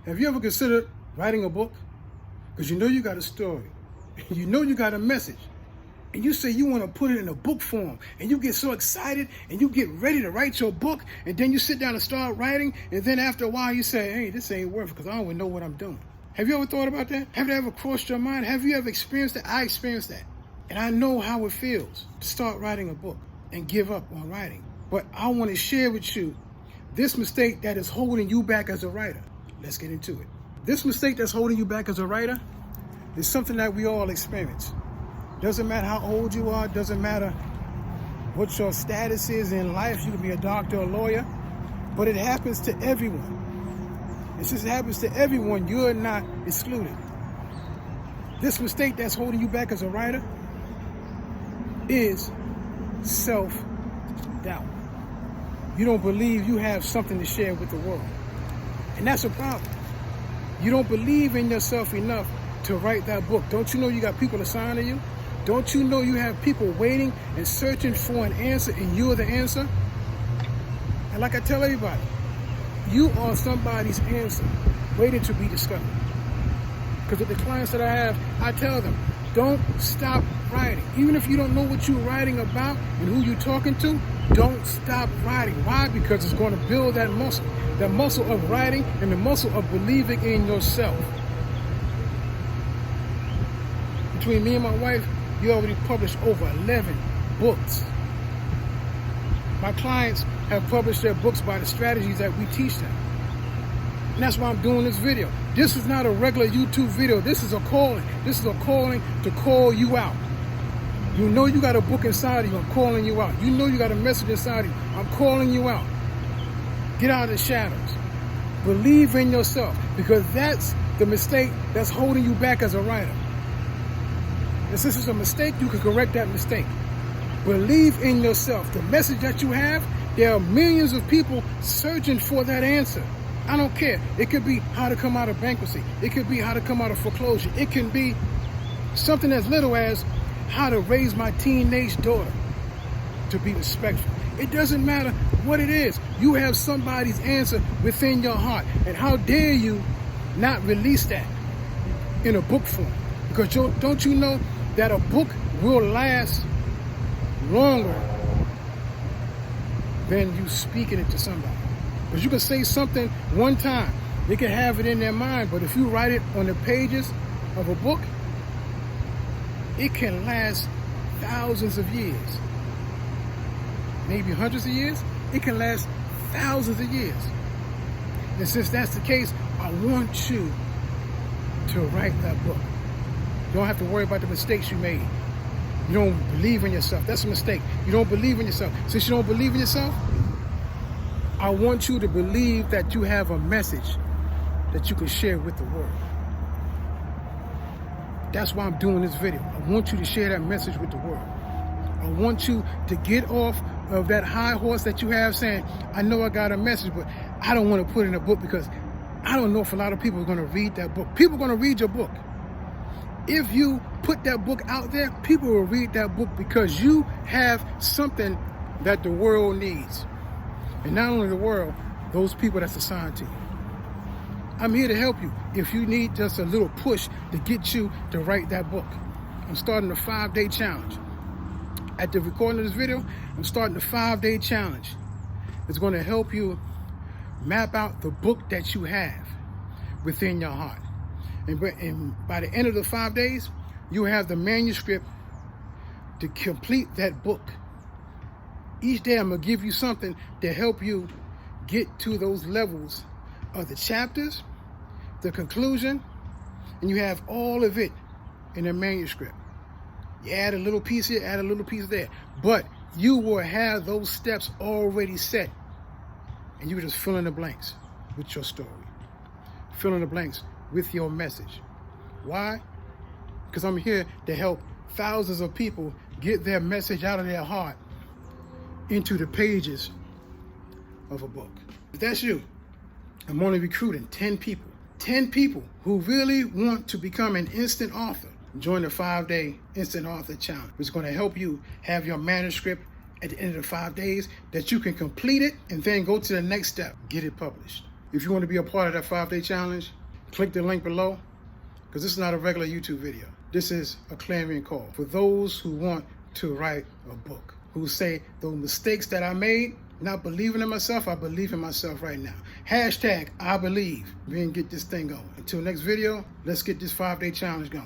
Have you ever considered writing a book? Because you know you got a story. You know you got a message. And you say you want to put it in a book form. And you get so excited and you get ready to write your book. And then you sit down and start writing. And then after a while you say, hey, this ain't worth it because I don't even know what I'm doing. Have you ever thought about that? Have that ever crossed your mind? Have you ever experienced that? I experienced that. And I know how it feels to start writing a book and give up on writing. But I want to share with you this mistake that is holding you back as a writer. Let's get into it. This mistake that's holding you back as a writer is something that we all experience. Doesn't matter how old you are, doesn't matter what your status is in life. You can be a doctor or a lawyer, but it happens to everyone. It just happens to everyone. You're not excluded. This mistake that's holding you back as a writer is self-doubt. You don't believe you have something to share with the world. And that's a problem. You don't believe in yourself enough to write that book. Don't you know you got people assigned to you? Don't you know you have people waiting and searching for an answer and you're the answer? And like I tell everybody, you are somebody's answer waiting to be discovered. Because with the clients that I have, I tell them, don't stop writing. Even if you don't know what you're writing about and who you're talking to, don't stop writing. Why? Because it's going to build that muscle of writing and the muscle of believing in yourself. Between me and my wife, we already published over 11 books. My clients have published their books by the strategies that we teach them. And that's why I'm doing this video. This is not a regular YouTube video. This is a calling. This is a calling to call you out. You know you got a book inside of you. I'm calling you out. You know you got a message inside of you. I'm calling you out. Get out of the shadows. Believe in yourself, because that's the mistake that's holding you back as a writer. If this is a mistake, you can correct that mistake. Believe in yourself. The message that you have, there are millions of people searching for that answer. I don't care. It could be how to come out of bankruptcy. It could be how to come out of foreclosure. It can be something as little as how to raise my teenage daughter to be respectful. It doesn't matter what it is. You have somebody's answer within your heart. And how dare you not release that in a book form? Because don't you know that a book will last longer than you speaking it to somebody? Because you can say something one time, they can have it in their mind, but if you write it on the pages of a book, it can last thousands of years, maybe hundreds of years. It can last thousands of years. And since that's the case, I want you to write that book. You don't have to worry about the mistakes you made. You don't believe in yourself. That's a mistake. You don't believe in yourself. Since you don't believe in yourself, I want you to believe that you have a message that you can share with the world. That's why I'm doing this video. I want you to share that message with the world. I want you to get off of that high horse that you have saying, I know I got a message, but I don't want to put it in a book because I don't know if a lot of people are going to read that book. People are going to read your book. If you put that book out there, people will read that book because you have something that the world needs. And not only the world, those people that's assigned to you. I'm here to help you if you need just a little push to get you to write that book. I'm starting a 5-day challenge. At the recording of this video, I'm starting a 5-day challenge. It's going to help you map out the book that you have within your heart. And by the end of the 5 days, you have the manuscript to complete that book. Each day I'm going to give you something to help you get to those levels of the chapters, the conclusion, and you have all of it in a manuscript. You add a little piece here, add a little piece there, but you will have those steps already set, and you just fill in the blanks with your story. Fill in the blanks with your message. Why? Because I'm here to help thousands of people get their message out of their heart into the pages of a book. If that's you, I'm only recruiting 10 people. 10 people who really want to become an instant author. Join the 5-day instant author challenge. It's going to help you have your manuscript at the end of the 5 days that you can complete it and then go to the next step, get it published. If you want to be a part of that 5-day challenge, click the link below, because this is not a regular YouTube video. This is a clarion call for those who want to write a book, who say the mistakes that I made, not believing in myself, I believe in myself right now. #I believe. We can get this thing going. Until next video, let's get this 5-day challenge going.